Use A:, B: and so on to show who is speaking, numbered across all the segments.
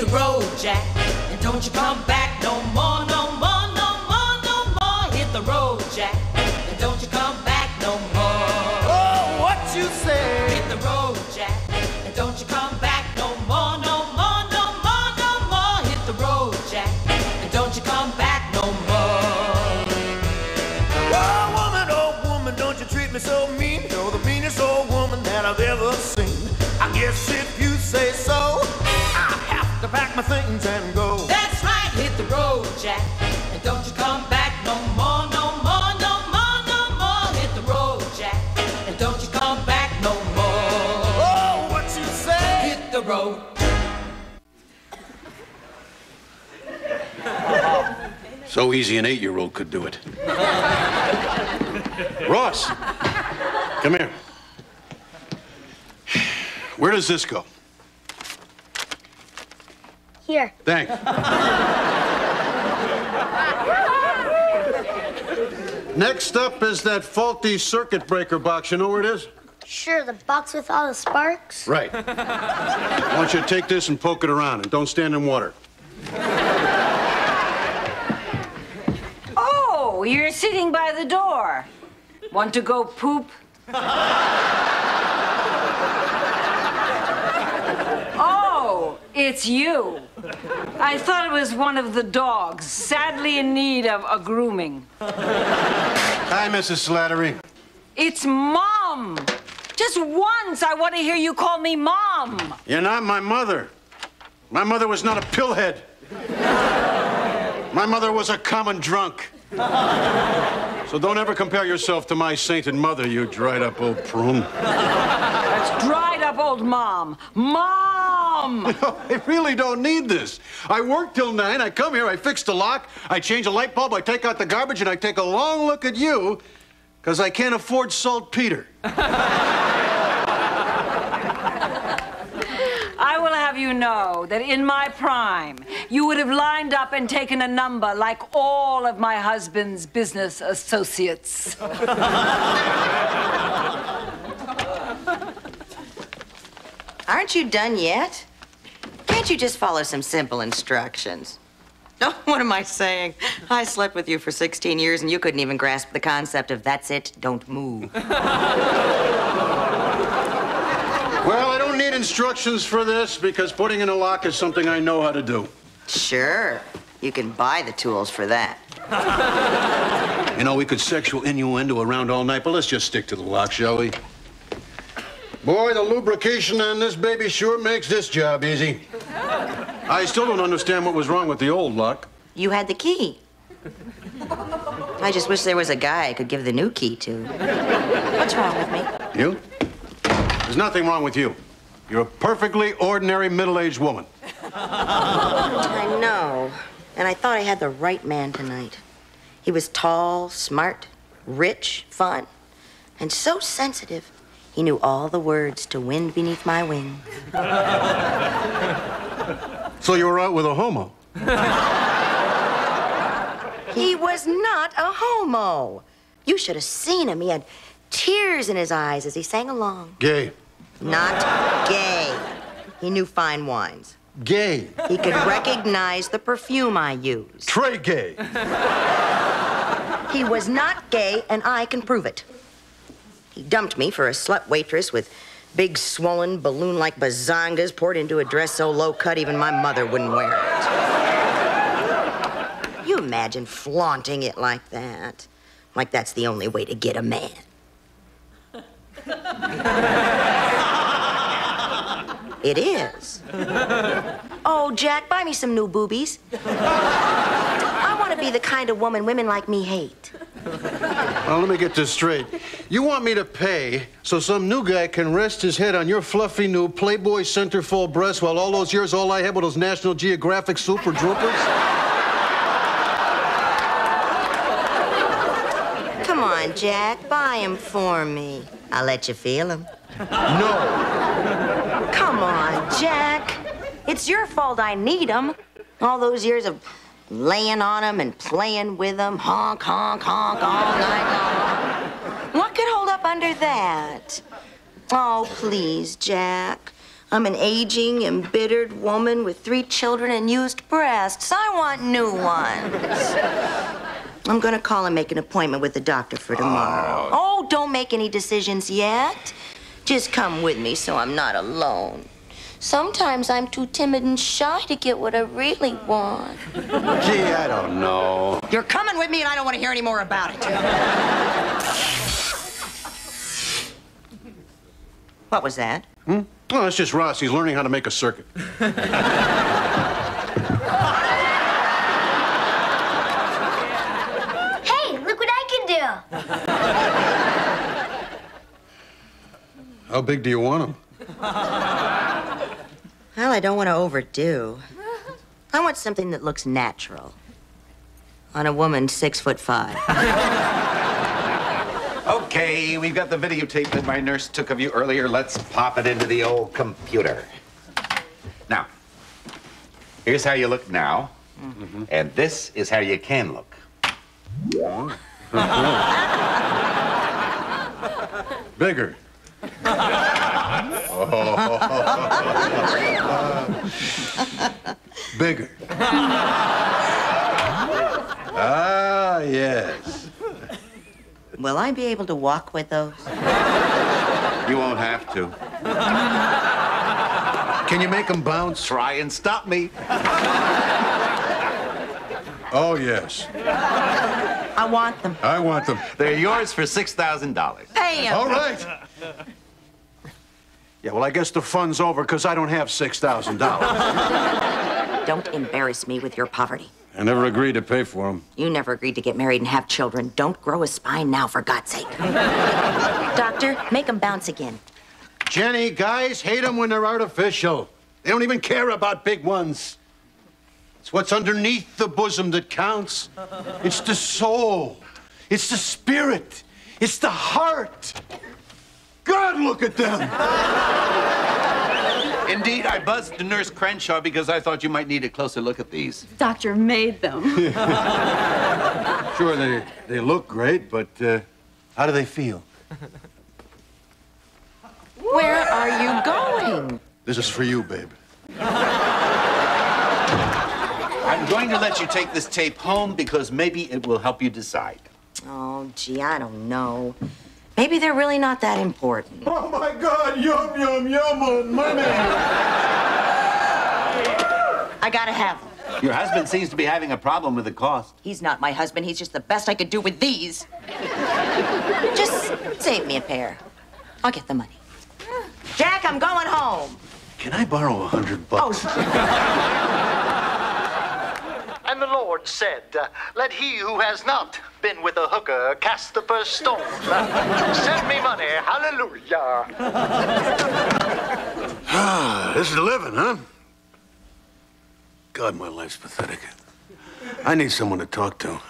A: the road, Jack, and don't you come back no more, no more, no more, no more. Hit the road, Jack, and don't you come back no more.
B: Oh, what you say?
A: Hit the road, Jack, and don't you come back no more, no more, no more, no more. Hit the road, Jack, and don't you come back no more.
B: Oh, woman, don't you treat me so mean. You're the meanest old woman that I've ever seen. I guess if you say so, I have to pack my things and go.
A: That's right, hit the road, Jack, and don't you come back no more, no more, no more, no more. Hit the road, Jack, and don't you come back no more.
B: Oh, what you say?
A: Hit the road.
C: So easy an 8-year-old could do it. Ross, come here. Where does this go?
D: Here.
C: Thanks. Next up is that faulty circuit breaker box. You know where it is?
D: Sure, the box with all the sparks?
C: Right. I want you to take this and poke it around, and don't stand in water.
E: Oh, you're sitting by the door. Want to go poop? Oh, it's you. I thought it was one of the dogs, sadly in need of a grooming.
C: Hi, Mrs. Slattery.
E: It's Mom. Just once I want to hear you call me Mom.
C: You're not my mother. My mother was not a pillhead. My mother was a common drunk. So don't ever compare yourself to my sainted mother, you dried-up old prune.
E: That's dried-up old Mom. Mom!
C: No, I really don't need this. I work till 9, I come here, I fix the lock, I change a light bulb, I take out the garbage, and I take a long look at you, because I can't afford saltpeter.
E: I will have you know that in my prime, you would have lined up and taken a number like all of my husband's business associates.
F: Aren't you done yet? Can't you just follow some simple instructions? Oh, what am I saying? I slept with you for 16 years and you couldn't even grasp the concept of that's it, don't move.
C: Well, I don't need instructions for this because putting in a lock is something I know how to do.
F: Sure. You can buy the tools for that.
C: You know, we could sexual innuendo around all night, but let's just stick to the lock, shall we? Boy, the lubrication on this baby sure makes this job easy. I still don't understand what was wrong with the old lock.
F: You had the key. I just wish there was a guy I could give the new key to. What's wrong with me?
C: You? There's nothing wrong with you. You're a perfectly ordinary middle-aged woman.
F: I know. And I thought I had the right man tonight. He was tall, smart, rich, fun, and so sensitive. He knew all the words to Wind Beneath My Wing.
C: So you were out with a homo?
F: He was not a homo. You should have seen him. He had tears in his eyes as he sang along.
C: Gay.
F: Not gay. He knew fine wines.
C: Gay.
F: He could recognize the perfume I used.
C: Trey gay.
F: He was not gay, and I can prove it. He dumped me for a slut waitress with big, swollen, balloon-like bazongas poured into a dress so low-cut even my mother wouldn't wear it. You imagine flaunting it like that? Like that's the only way to get a man. It is. Oh, Jack, buy me some new boobies. I want to be the kind of woman women like me hate.
C: Well, let me get this straight. You want me to pay so some new guy can rest his head on your fluffy new Playboy centerfold breasts while all those years all I had were those National Geographic Super Droopers?
F: Come on, Jack, buy him for me. I'll let you feel him.
C: No.
F: Come on, Jack. It's your fault I need him. All those years of laying on him and playing with him, honk, honk, honk, all night long. What could hold up under that? Oh, please, Jack. I'm an aging, embittered woman with 3 children and used breasts. I want new ones. I'm gonna call and make an appointment with the doctor for tomorrow. Oh, don't make any decisions yet. Just come with me so I'm not alone. Sometimes I'm too timid and shy to get what I really want.
C: Gee, I don't know.
F: You're coming with me and I don't want to hear any more about it. What was that?
C: Oh, it's just Ross. He's learning how to make a circuit.
D: Hey, look what I can do.
C: How big do you want him?
F: Well, I don't want to overdo. I want something that looks natural. On a woman 6'5".
G: Okay, we've got the videotape that my nurse took of you earlier. Let's pop it into the old computer. Now, here's how you look now. Mm-hmm. And this is how you can look.
C: Bigger. Bigger. Ah, yes.
F: Will I be able to walk with those?
G: You won't have to.
C: Can you make them bounce?
G: Try and stop me.
C: Oh, yes.
F: I want them.
C: I want them.
G: They're yours for $6,000.
F: Pay 'em.
C: All right. Yeah, well, I guess the fun's over because I don't have $6,000.
F: Don't embarrass me with your poverty.
C: I never agreed to pay for them.
F: You never agreed to get married and have children. Don't grow a spine now, for God's sake. Doctor, make them bounce again.
C: Jenny, guys hate them when they're artificial. They don't even care about big ones. It's what's underneath the bosom that counts. It's the soul. It's the spirit. It's the heart. God, look at them.
G: Indeed, I buzzed to Nurse Crenshaw because I thought you might need a closer look at these.
H: Doctor made them.
C: Sure, they look great, but how do they feel?
F: Where are you going?
C: This is for you, babe.
G: I'm going to let you take this tape home because maybe it will help you decide.
F: Oh, gee, I don't know. Maybe they're really not that important.
C: Oh, my God, yum, yum, yum, oh, money.
F: I gotta have them.
G: Your husband seems to be having a problem with the cost.
F: He's not my husband. He's just the best I could do with these. Just save me a pair. I'll get the money. Jack, I'm going home.
C: Can I borrow $100?
B: And the Lord said, let he who has not been with a hooker cast the first stone. Send me money. Hallelujah.
C: This is living, huh? God, my life's pathetic. I need someone to talk to.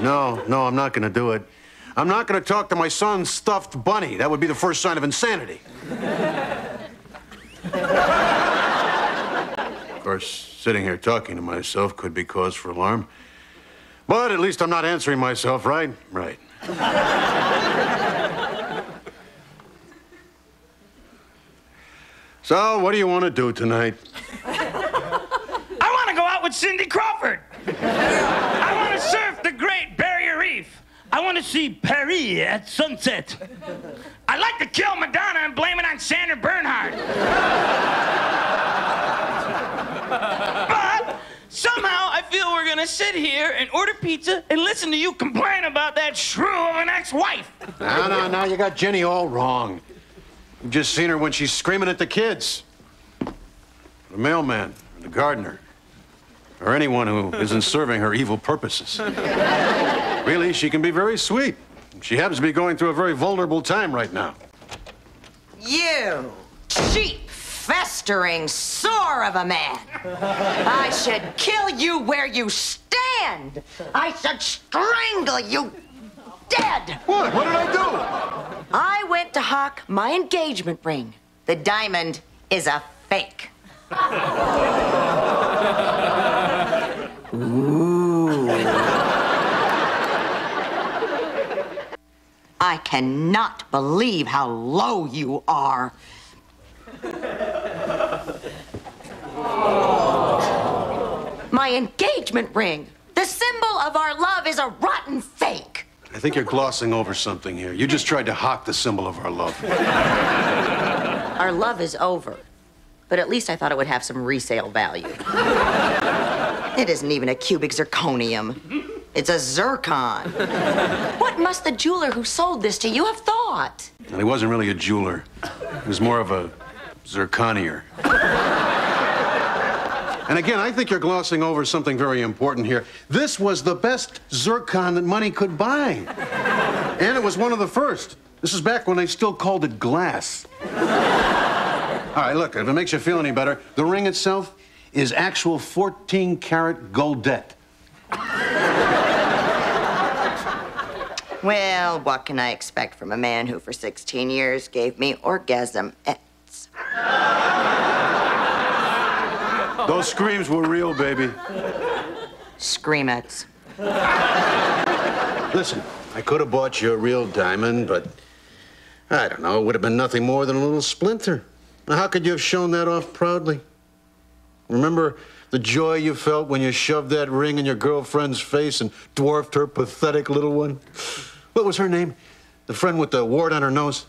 C: No, I'm not going to do it. I'm not going to talk to my son's stuffed bunny. That would be the first sign of insanity. Of course, sitting here talking to myself could be cause for alarm. But at least I'm not answering myself, right? Right. So, what do you want to do tonight?
I: I want to go out with Cindy Crawford. I want to surf the Great Barrier Reef. I want to see Paris at sunset. I'd like to kill Madonna and blame it on Sandra Bernhard. But somehow I feel we're going to sit here and order pizza and listen to you complain about that shrew of an ex-wife.
C: No, you got Jenny all wrong. You've just seen her when she's screaming at the kids. The mailman, or the gardener, or anyone who isn't serving her evil purposes. Really, she can be very sweet. She happens to be going through a very vulnerable time right now.
F: You cheap, festering sore of a man. I should kill you where you stand. I should strangle you dead.
C: What? What did I do?
F: I went to hawk my engagement ring. The diamond is a fake. Ooh. I cannot believe how low you are. My engagement ring, the symbol of our love, is a rotten fake.
C: I think you're glossing over something here. You just tried to hawk the symbol of our love.
F: Our love is over, but at least I thought it would have some resale value. It isn't even a cubic zirconium. It's a zircon. What must the jeweler who sold this to you have thought?
C: And he wasn't really a jeweler. He was more of a zirconier. And again, I think you're glossing over something very important here. This was the best zircon that money could buy. And it was one of the first. This is back when they still called it glass. All right, look, if it makes you feel any better, the ring itself is actual 14-karat goldette.
F: Well, what can I expect from a man who for 16 years gave me orgasm-ettes?
C: Those screams were real, baby.
F: Screamettes.
C: Listen, I could have bought you a real diamond, but I don't know, it would have been nothing more than a little splinter. Now, how could you have shown that off proudly? Remember the joy you felt when you shoved that ring in your girlfriend's face and dwarfed her pathetic little one? What was her name? The friend with the wart on her nose?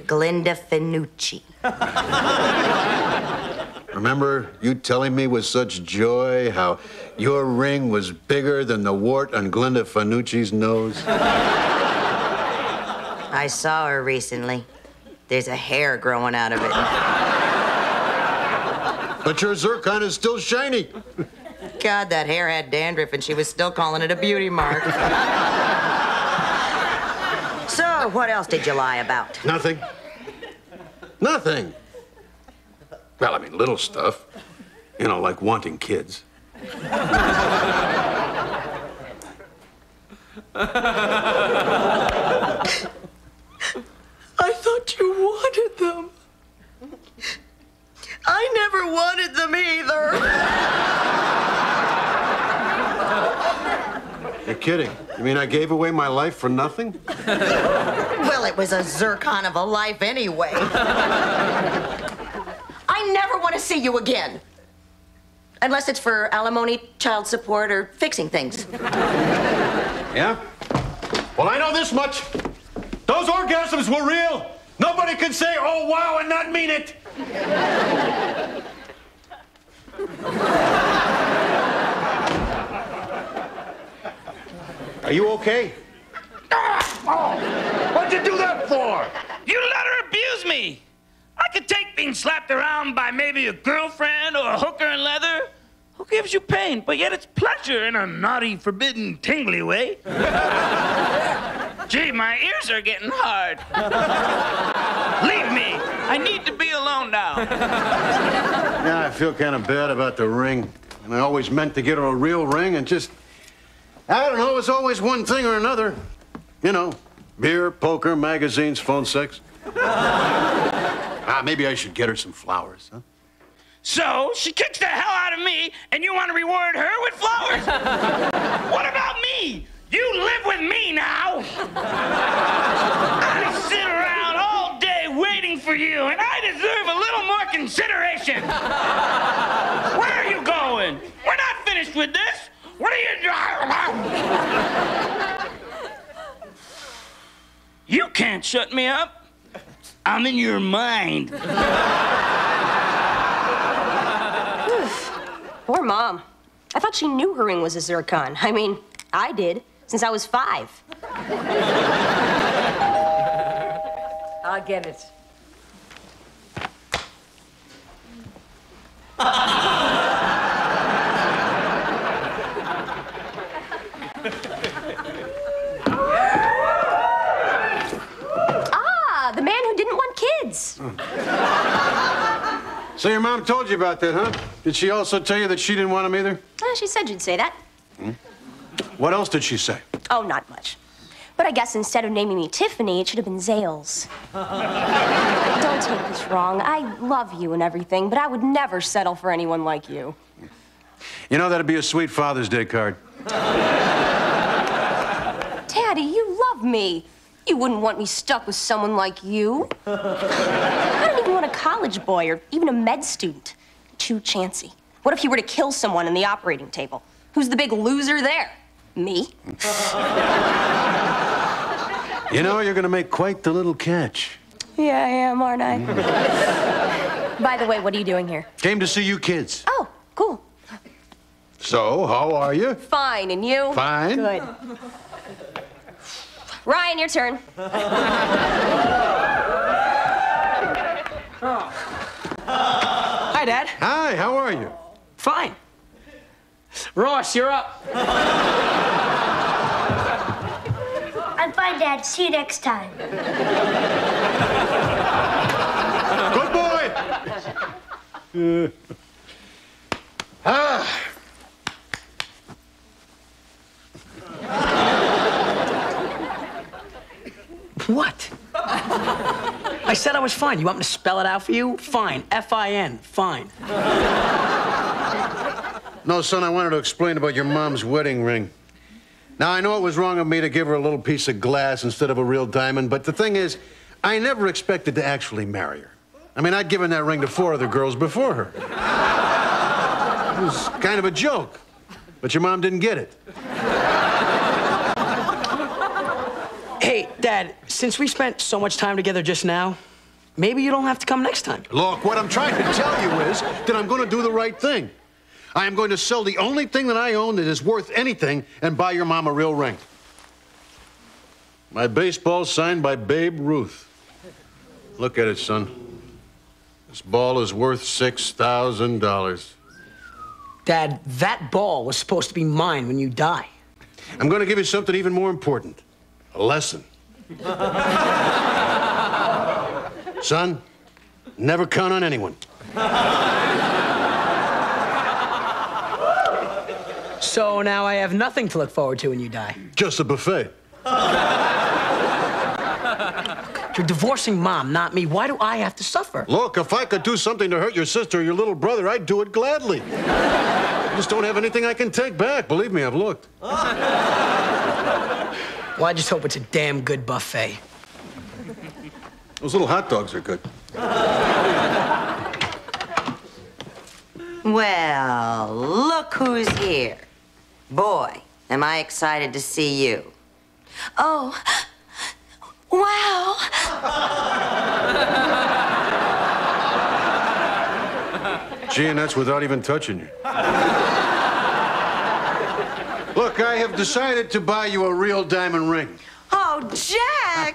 F: Glinda Finucci.
C: Remember you telling me with such joy how your ring was bigger than the wart on Glinda Finucci's nose?
F: I saw her recently. There's a hair growing out of it.
C: But your zircon is still shiny.
F: God, that hair had dandruff and she was still calling it a beauty mark. So, what else did you lie about?
C: Nothing. Nothing. Well, I mean, little stuff. You know, like wanting kids.
F: I thought you wanted them. I never wanted them either.
C: You're kidding. You mean I gave away my life for nothing?
F: Well, it was a zircon of a life anyway. I never want to see you again. Unless it's for alimony, child support, or fixing things.
C: Yeah? Well, I know this much. Those orgasms were real. Nobody could say, oh, wow, and not mean it. Are you okay?
I: What'd you do that for? You let her abuse me. I could take being slapped around by maybe a girlfriend or a hooker in leather. Who gives you pain? But yet it's pleasure in a naughty, forbidden, tingly way. Gee, my ears are getting hard. Leave me. I need to be alone now.
C: Yeah, I feel kind of bad about the ring. And I always meant to get her a real ring and just, I don't know, it was always one thing or another. You know, beer, poker, magazines, phone sex. Maybe I should get her some flowers, huh?
I: So, she kicks the hell out of me, and you want to reward her with flowers? What about me? You live with me now. I sit around all day waiting for you, and I deserve a little more consideration. Where are you going? We're not finished with this. What are you doing? You can't shut me up. I'm in your mind.
H: Poor Mom. I thought she knew her ring was a zircon. I mean, I did, since I was 5.
E: I'll get it.
H: The man who didn't want kids.
C: So your mom told you about that, huh? Did she also tell you that she didn't want him either?
H: She said you'd say that.
C: What else did she say?
H: Oh, not much. But I guess instead of naming me Tiffany, it should have been Zales. Don't take this wrong. I love you and everything, but I would never settle for anyone like you.
C: You know, that'd be a sweet Father's Day card.
H: Daddy, you love me. You wouldn't want me stuck with someone like you. I don't even want a college boy or even a med student. Too chancy. What if he were to kill someone in the operating table? Who's the big loser there? Me?
C: You know, you're gonna make quite the little catch.
H: Yeah, I am, aren't I? By the way, what are you doing here?
C: Came to see you kids.
H: Oh, cool.
C: So, how are you?
H: Fine, and you?
C: Fine.
H: Good. Ryan, your turn.
J: Hi, Dad.
C: Hi, how are you?
J: Fine. Ross, you're up.
D: I'm fine, Dad. See you next time.
C: Good boy!
J: What? I said I was fine. You want me to spell it out for you? Fine. F-I-N. Fine.
C: No, son, I wanted to explain about your mom's wedding ring. Now, I know it was wrong of me to give her a little piece of glass instead of a real diamond, but the thing is, I never expected to actually marry her. I mean, I'd given that ring to 4 other girls before her. It was kind of a joke, but your mom didn't get it.
J: Hey, Dad, since we spent so much time together just now, maybe you don't have to come next time.
C: Look, what I'm trying to tell you is that I'm going to do the right thing. I am going to sell the only thing that I own that is worth anything and buy your mom a real ring. My baseball signed by Babe Ruth. Look at it, son. This ball is worth $6,000.
J: Dad, that ball was supposed to be mine when you die.
C: I'm going to give you something even more important. A lesson. Son, never count on anyone.
J: So now I have nothing to look forward to when you die.
C: Just a buffet.
J: You're divorcing Mom, not me. Why do I have to suffer?
C: Look, if I could do something to hurt your sister or your little brother, I'd do it gladly. I just don't have anything I can take back. Believe me, I've looked.
J: Well, I just hope it's a damn good buffet.
C: Those little hot dogs are good.
F: Well, look who's here. Boy, am I excited to see you.
H: Oh, wow.
C: Gee, and that's without even touching you. Look, I have decided to buy you a real diamond ring.
F: Oh, Jack!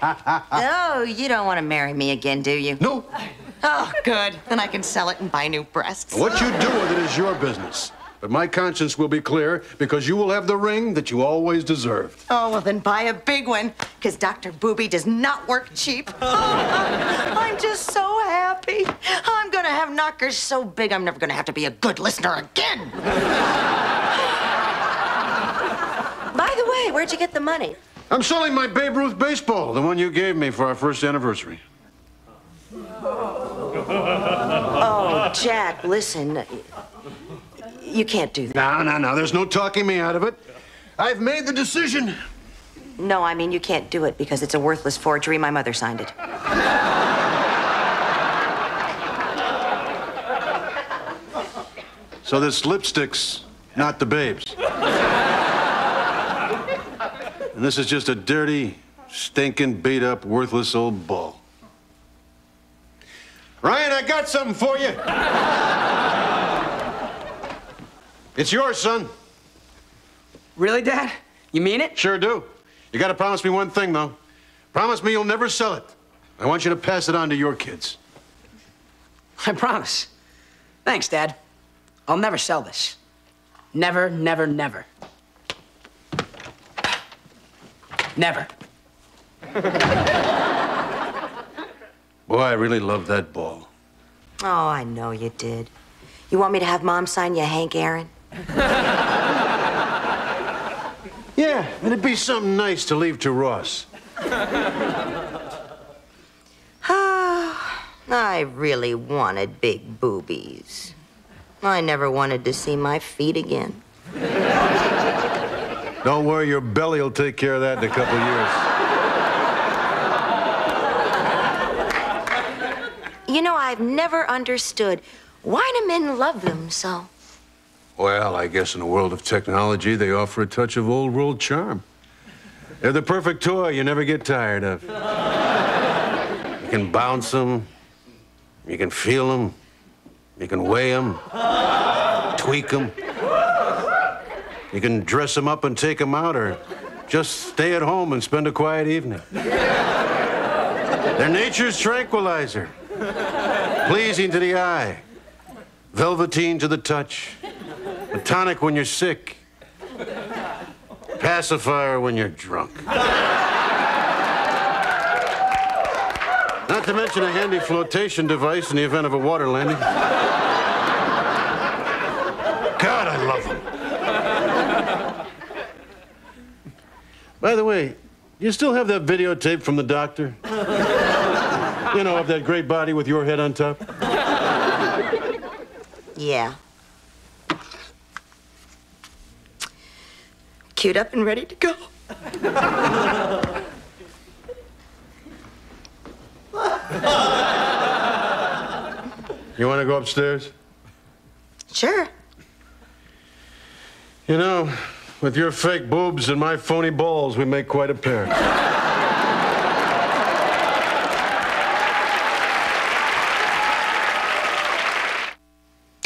F: Oh, you don't want to marry me again, do you?
C: No.
F: Oh, good. Then I can sell it and buy new breasts.
C: What you do with it is your business. But my conscience will be clear because you will have the ring that you always deserved.
F: Oh, well, then buy a big one, because Dr. Booby does not work cheap. Oh, I'm just so happy. I'm going to have knockers so big I'm never going to have to be a good listener again. By the way, where'd you get the money?
C: I'm selling my Babe Ruth baseball, the one you gave me for our first anniversary.
F: Oh, Jack, listen. You can't do that.
C: No. There's no talking me out of it. I've made the decision.
F: No, I mean, you can't do it because it's a worthless forgery. My mother signed it.
C: So this lipstick's not the Babe's. And this is just a dirty, stinking, beat-up, worthless old ball. Ryan, I got something for you. It's yours, son.
J: Really, Dad? You mean it?
C: Sure do. You gotta promise me one thing, though. Promise me you'll never sell it. I want you to pass it on to your kids.
J: I promise. Thanks, Dad. I'll never sell this. Never, never, never. Never.
C: Boy, I really love that ball.
F: Oh, I know you did. You want me to have Mom sign you Hank Aaron?
C: Yeah, it'd be something nice to leave to Ross.
F: I really wanted big boobies. I never wanted to see my feet again.
C: Don't worry, your belly will take care of that in a couple of years.
F: I've never understood. Why do men love them so?
C: Well, I guess in a world of technology, they offer a touch of old world charm. They're the perfect toy you never get tired of. You can bounce them, you can feel them, you can weigh them, tweak them. You can dress them up and take them out, or just stay at home and spend a quiet evening. They're nature's tranquilizer, pleasing to the eye, velveteen to the touch, a tonic when you're sick, pacifier when you're drunk. Not to mention a handy flotation device in the event of a water landing. God, I love them. By the way, you still have that videotape from the doctor? You know, of that great body with your head on top?
F: Yeah. Queued up and ready to go.
C: You want to go upstairs?
F: Sure.
C: You know, with your fake boobs and my phony balls, we make quite a pair.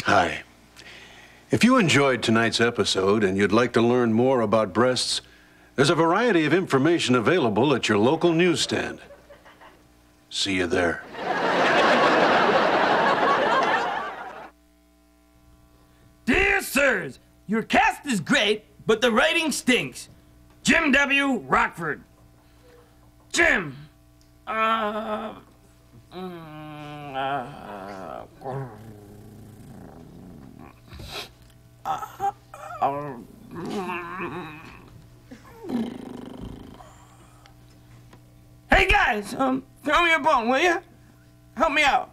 C: Hi. If you enjoyed tonight's episode and you'd like to learn more about breasts, there's a variety of information available at your local newsstand. See you there.
I: Dear sirs, your cast is great, but the writing stinks. Jim W. Rockford. Jim. Hey guys, throw me a bone, will ya? Help me out.